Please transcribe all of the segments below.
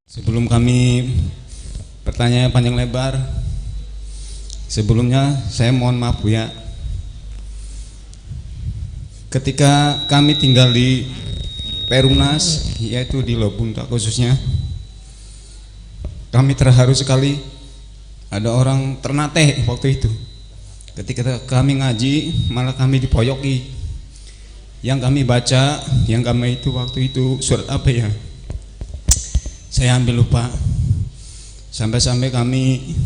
Sebelum kami bertanya panjang lebar, sebelumnya saya mohon maaf Buya. Ketika kami tinggal di Perumnas, yaitu di Lobunta khususnya, kami terharu sekali. Ada orang Ternate waktu itu. Ketika kami ngaji, malah kami dipoyoki. Yang kami baca, yang kami itu waktu itu surat apa ya? Saya ambil lupa. Sampai-sampai kami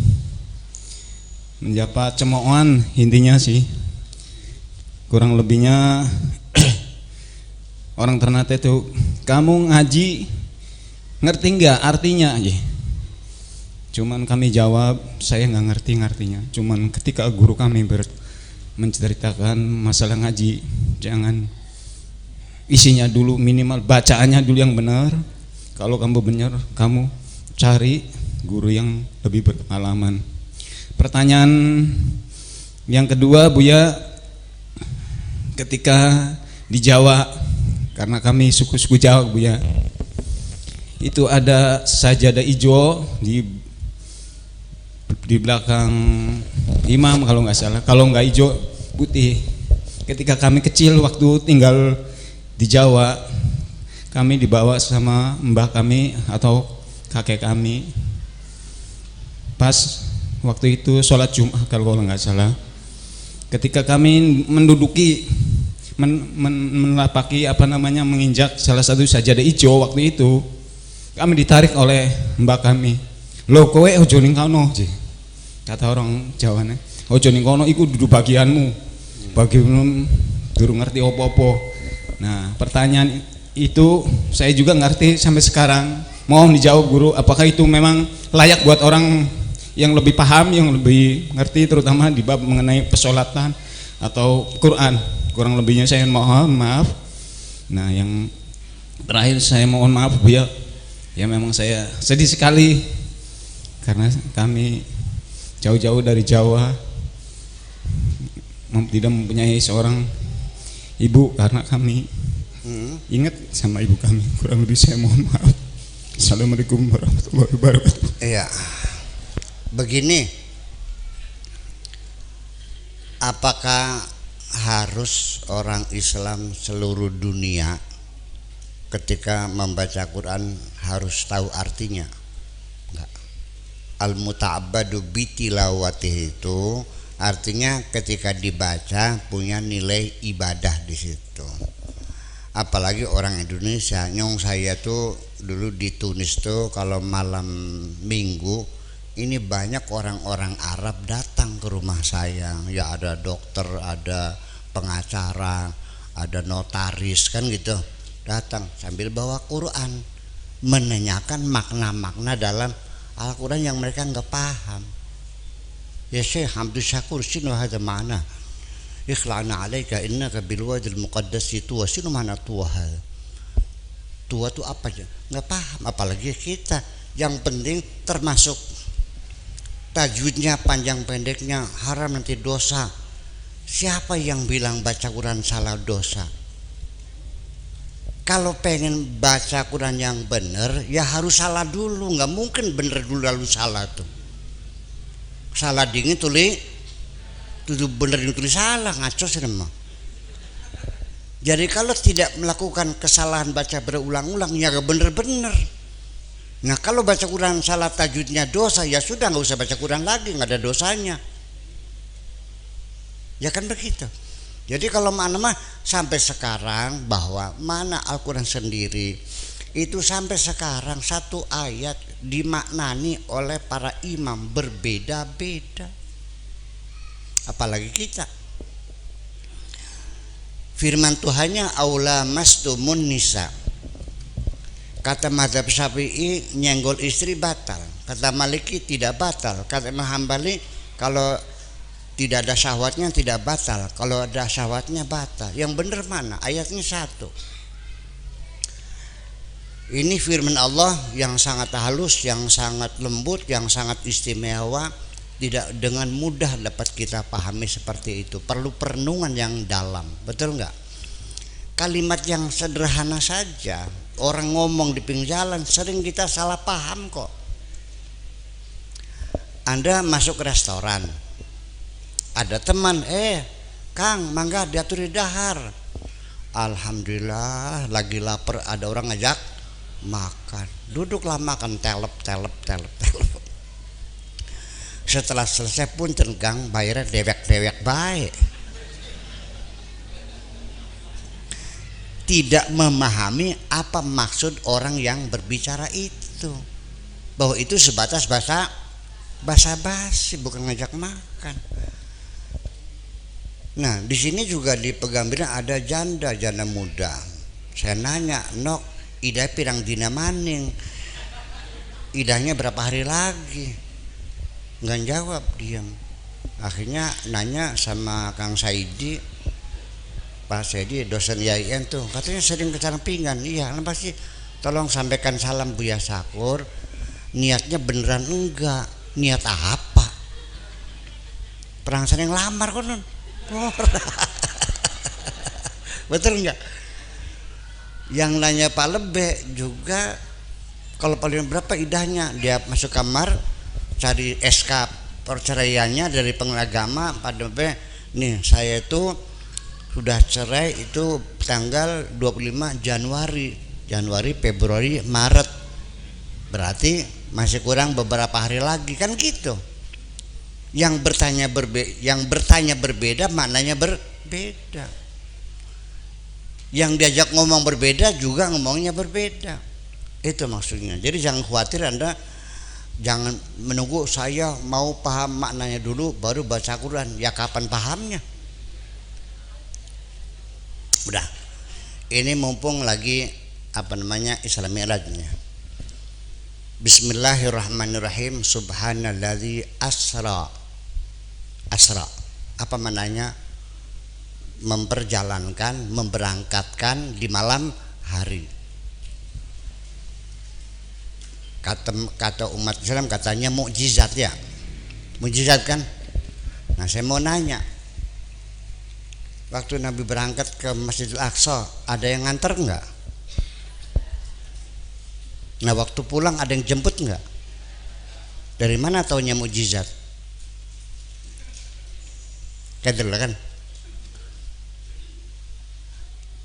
mendapat cemoohan, intinya sih kurang lebihnya orang Ternate itu, kamu ngaji ngerti nggak artinya aja. Cuman kami jawab, saya nggak ngerti artinya. Cuman ketika guru kami menceritakan masalah ngaji, jangan isinya dulu, minimal bacaannya dulu yang benar. Kalau kamu benar, kamu cari guru yang lebih berpengalaman. Pertanyaan yang kedua Buya, ketika di Jawa, karena kami suku-suku Jawa Buya, itu ada sajadah hijau di belakang imam kalau nggak salah, kalau nggak hijau putih. Ketika kami kecil waktu tinggal di Jawa, kami dibawa sama mbah kami atau kakek kami pas waktu itu sholat Jumat kalau nggak salah. Ketika kami menduduki menapaki menginjak salah satu sajadah hijau waktu itu, kami ditarik oleh mbah kami. Lo kowe ojo ning kono, kata orang Jawa nih. Ojo ning kono iku dudu bagianmu. Bagianmu durung ngerti apa-apa. Nah, pertanyaan itu saya juga ngerti sampai sekarang. Mohon dijawab guru, apakah itu memang layak buat orang yang lebih paham, yang lebih ngerti, terutama di bab mengenai pesolatan atau Quran. Kurang lebihnya saya mohon maaf. Nah, yang terakhir saya mohon maaf Buya, ya memang saya sedih sekali karena kami jauh-jauh dari Jawa, tidak mempunyai seorang ibu karena kami ingat sama ibu kami. Kurang lebih saya mohon maaf. Assalamualaikum warahmatullahi wabarakatuh. Iya, begini, apakah harus orang Islam seluruh dunia ketika membaca Quran harus tahu artinya? Enggak. Al-muta'abbadu bitilawatih itu artinya ketika dibaca punya nilai ibadah di situ. Apalagi orang Indonesia, nyong saya tuh dulu di Tunis tuh kalau malam minggu ini banyak orang-orang Arab datang ke rumah saya. Ya ada dokter, ada pengacara, ada notaris kan gitu, datang sambil bawa Quran, menanyakan makna-makna dalam Al-Quran yang mereka nggak paham. Ya Syekh Abdul Syakur, sino hada mana? Ikhla'na alaika innaka bilwadil muqaddasi tuwa. Sino mana tuwa? Tuwa itu apa aja? Nggak paham, apalagi kita. Yang penting termasuk tajwidnya, panjang pendeknya, haram nanti dosa. Siapa yang bilang baca Quran salah dosa? Kalau pengen baca Quran yang benar, ya harus salah dulu. Nggak mungkin benar dulu lalu salah tuh. Salah dingin tulis benar ditulis salah, ngaco sih emang. Jadi kalau tidak melakukan kesalahan baca berulang-ulang ya gak bener-bener. Nah kalau baca Quran salah tajwidnya dosa, ya sudah nggak usah baca Quran lagi, nggak ada dosanya. Ya kan begitu. Jadi kalau mana mah sampai sekarang bahwa mana Al-Quran sendiri itu sampai sekarang satu ayat dimaknani oleh para imam berbeda-beda. Apalagi kita, firman Tuhannya aula mastumun nisa. Kata mazhab Syafi'i nyenggol istri batal, kata Maliki tidak batal, kata Imam Hambali kalau tidak ada syahwatnya tidak batal, kalau ada syahwatnya batal. Yang benar mana? Ayatnya satu. Ini firman Allah yang sangat halus, yang sangat lembut, yang sangat istimewa. Tidak dengan mudah dapat kita pahami seperti itu. Perlu perenungan yang dalam, betul nggak? kalimat yang sederhana saja, orang ngomong di pinggir jalan sering kita salah paham kok. Anda masuk ke restoran, ada teman, Kang, mangga diatur di dahar. Alhamdulillah, lagi lapar, ada orang ngajak makan. Duduklah makan, telep. Setelah selesai pun tenggang, bayarnya dewek baik. Tidak memahami apa maksud orang yang berbicara itu, bahwa itu sebatas basa-basi, bukan ngajak makan. Nah, di sini juga di Pegambiran ada janda muda. Saya nanya, "Nok, idah pirang dina maning? Idahnya berapa hari lagi?" Nggak jawab, diam. Akhirnya nanya sama Kang Saidi, Pak Saidi dosen IAIN tuh, katanya sering ke Sampingan. Iya, pasti tolong sampaikan salam Buya Sakur. Niatnya beneran enggak? Niat apa? Perang sering lamar konon. Betul enggak? Yang nanya Pak Lebe juga, kalau paling berapa idahnya, dia masuk kamar cari SK perceraiannya dari pengagama. Pak Lebe, nih saya itu sudah cerai itu tanggal 25 Januari, Februari, Maret. Berarti masih kurang beberapa hari lagi, kan gitu. Yang bertanya berbeda maknanya berbeda. Yang diajak ngomong berbeda juga ngomongnya berbeda. Itu maksudnya. Jadi jangan khawatir, Anda jangan menunggu saya mau paham maknanya dulu baru baca Quran. Ya kapan pahamnya? Udah. Ini mumpung lagi Isra Mi'rajnya. Bismillahirrahmanirrahim. Subhanalladzi asra. Apa maknanya? Memperjalankan, memberangkatkan di malam hari. Kata umat Islam katanya mukjizat ya. Mukjizat kan? Nah, saya mau nanya. Waktu Nabi berangkat ke Masjidil Aqsa, ada yang nganter enggak? Nah, waktu pulang ada yang jemput enggak? Dari mana taunya mukjizat? Kan?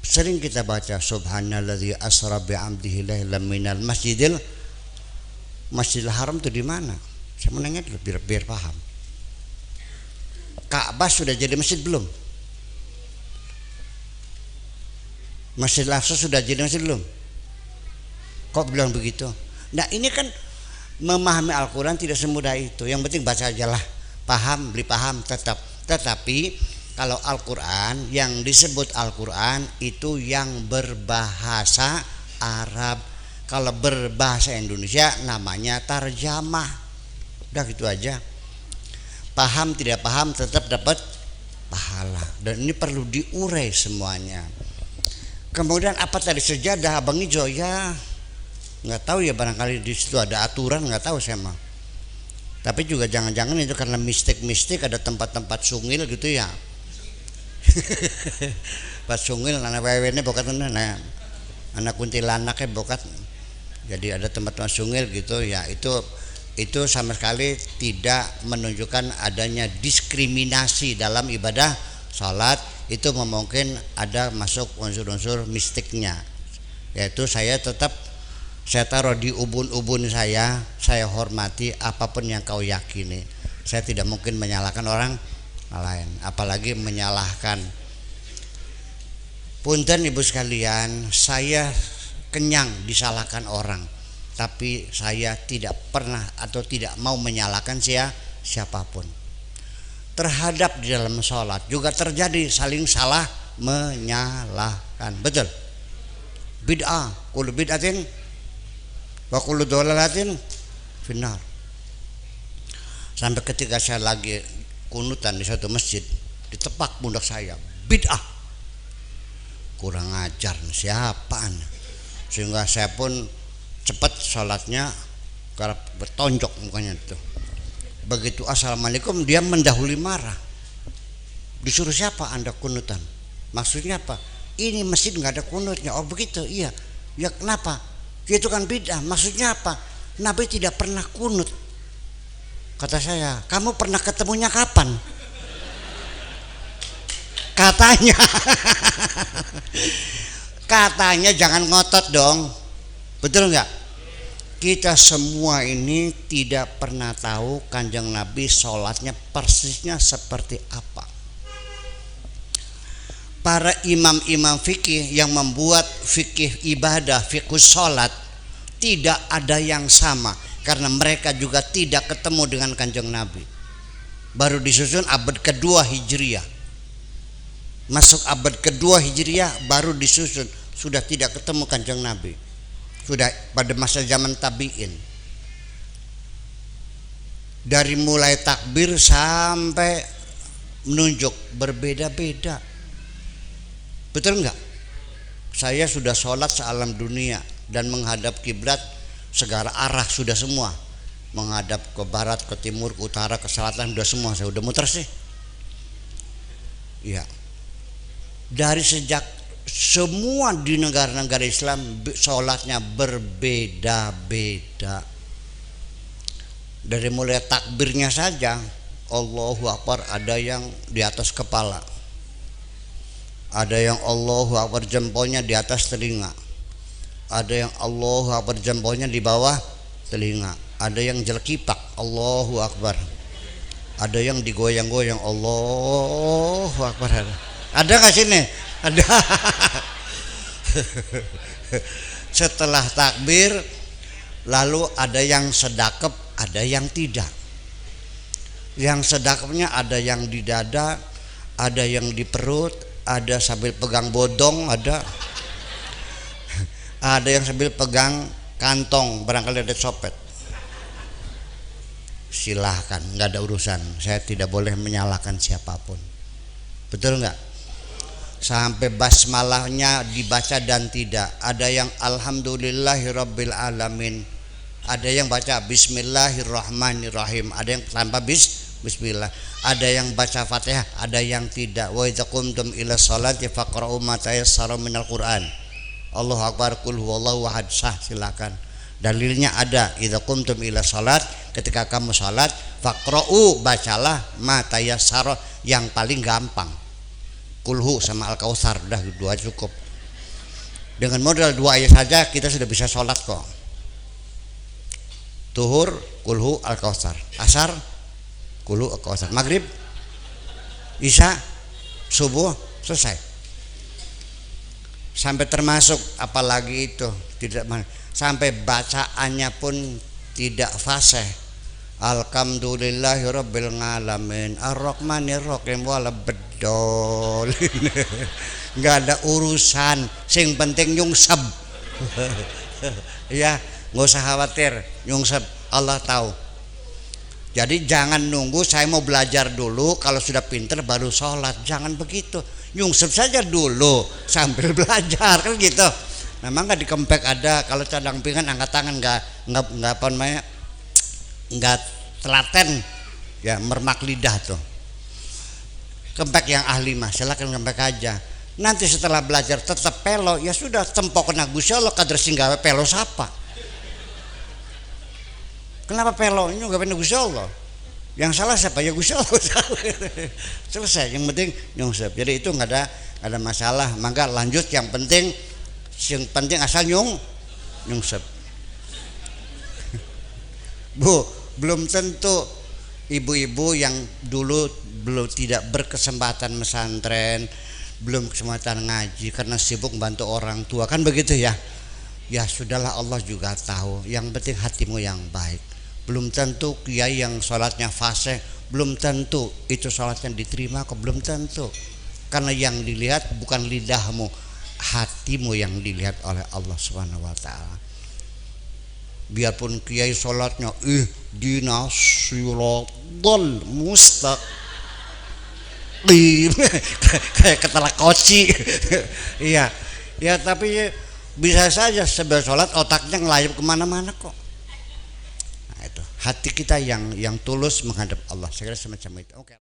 Sering kita baca subhanalladzi asra bi'amdihi lailan minal Masjidil Haram itu di mana? Saya mau nanya dulu biar paham. Ka'bah sudah jadi masjid belum? Masjidil Aqsa sudah jadi masjid belum? Kok bilang begitu? Nah, ini kan memahami Al-Quran tidak semudah itu. Yang penting baca aja lah, paham, beli paham tetap. Tetapi kalau Al-Quran, yang disebut Al-Quran itu yang berbahasa Arab. Kalau berbahasa Indonesia namanya tarjamah. Udah gitu aja. Paham tidak paham tetap dapat pahala. Dan ini perlu diurai semuanya. Kemudian apa tadi sejadah Abang Ijo? Ya nggak tahu ya, barangkali di situ ada aturan, nggak tahu saya mah. Tapi juga jangan-jangan itu karena mistik ada tempat-tempat sungil gitu ya. Pas sungil anak wewe-ne bokat, nah anak kuntilanaknya bokat. Jadi ada tempat-tempat sungil gitu ya. Itu sama sekali tidak menunjukkan adanya diskriminasi dalam ibadah salat. Itu mungkin ada masuk unsur-unsur mistiknya, yaitu saya taruh di ubun-ubun saya hormati apapun yang kau yakini. Saya tidak mungkin menyalahkan orang lain, apalagi menyalahkan. Punten ibu sekalian, saya kenyang disalahkan orang, tapi saya tidak pernah atau tidak mau menyalahkan siapapun. Terhadap di dalam sholat juga terjadi saling salah menyalahkan. Betul? Bid'ah, kullu bid'atin wa kullu dhalalatin finnar. Sampai ketika saya lagi kunutan di satu masjid, ditepak pundak saya, bid'ah. Kurang ajar siapa anda? Sehingga saya pun cepat sholatnya karena bertonjok mukanya itu. Begitu assalamualaikum dia mendahului marah. Disuruh siapa anda kunutan? Maksudnya apa? ini masjid nggak ada kunutnya. Oh begitu, iya. Ya kenapa? Ya, itu kan bid'ah. Maksudnya apa? Nabi tidak pernah kunut. Kata saya, kamu pernah ketemunya kapan? Katanya, katanya jangan ngotot dong. Betul nggak? Kita semua ini tidak pernah tahu Kanjeng Nabi sholatnya persisnya seperti apa. Para imam-imam fikih yang membuat fikih ibadah, fikih sholat, tidak ada yang sama karena mereka juga tidak ketemu dengan Kanjeng Nabi. Baru disusun abad kedua Hijriah. Masuk abad kedua Hijriah baru disusun, sudah tidak ketemu Kanjeng Nabi. Sudah pada masa zaman tabi'in. Dari mulai takbir sampai menunjuk berbeda-beda. Betul enggak? Saya sudah sholat sealam dunia dan menghadap kiblat segala arah sudah semua. Menghadap ke barat, ke timur, ke utara, ke selatan sudah semua. Saya udah muter sih. Iya. Dari sejak semua di negara-negara Islam sholatnya berbeda-beda. Dari mulai takbirnya saja, Allahu Akbar, ada yang di atas kepala, ada yang Allahu Akbar jempolnya di atas telinga, ada yang Allahu Akbar jempolnya di bawah telinga, ada yang jelkipak Allahu Akbar, ada yang digoyang-goyang Allahu Akbar. Ada nggak sini? Ada. Setelah takbir lalu ada yang sedekap, ada yang tidak. Yang sedekapnya ada yang di dada, ada yang di perut, ada sambil pegang bodong, ada yang sambil pegang kantong, barangkali ada copet. Silahkan, nggak ada urusan. Saya tidak boleh menyalahkan siapapun. Betul nggak? Sampai basmalahnya dibaca dan tidak. Ada yang alhamdulillahirabbil alamin, ada yang baca bismillahirrahmanirrahim, ada yang tanpa bismillah, ada yang baca Fatihah, ada yang tidak. Wa idza qumtum ila sholati faqra'u ma tayassara minal Qur'an. Allahu akbar, qul huwallahu ahad. Sah, silakan. Dalilnya ada, idza qumtum ila sholat, ketika kamu sholat, faqra'u, bacalah ma tayassara, yang paling gampang. Kulhu sama Al-Kautsar, udah dua cukup. Dengan modal dua ayat saja kita sudah bisa sholat kok. Tuhur, kulhu, Al-Kautsar. Asar, kulhu, Al-Kautsar. Maghrib, Isya, subuh, selesai. Sampai termasuk apalagi itu tidak, sampai bacaannya pun tidak fasih. Alhamdulillahirabbil alamin arrahmanirrahim wala bedol. Enggak ada urusan, sing penting nyungsep. Ya, enggak usah khawatir, nyungsep Allah tahu. Jadi jangan nunggu saya mau belajar dulu, kalau sudah pinter baru sholat. Jangan begitu, nyungsep saja dulu sambil belajar, kan gitu. Memang nggak dikempek ada, kalau cadang pinggan angkat tangan, nggak apa namanya, nggak telaten ya, mermak lidah tuh. Kempek yang ahli mah silakan kempek aja. Nanti setelah belajar tetap pelo, ya sudah, tempok kena Gusti Allah kader singgawe pelo siapa? Kenapa pelo? Ini nggak pernah Gusti Allah. Yang salah siapa? Ya Gusti Allah. Selesai. Yang penting nyungsep. Jadi itu nggak ada masalah. Maka lanjut, yang penting asal nyungsep. Bu, belum tentu ibu-ibu yang dulu belum tidak berkesempatan pesantren, belum kesempatan ngaji karena sibuk bantu orang tua, kan begitu ya. Ya sudahlah, Allah juga tahu. Yang penting hatimu yang baik. Belum tentu kiai yang sholatnya fasih, belum tentu itu sholatnya diterima, kok belum tentu. Karena yang dilihat bukan lidahmu, hatimu yang dilihat oleh Allah Subhanahu wa taala. Biarpun kiai sholatnya ihdinas siratal mustaqim kayak ketela koci. Iya ya, tapi bisa saja sebelum sholat otaknya ngelayap kemana-mana kok. Nah, itu hati kita yang tulus menghadap Allah. Saya kira semacam itu. Oke.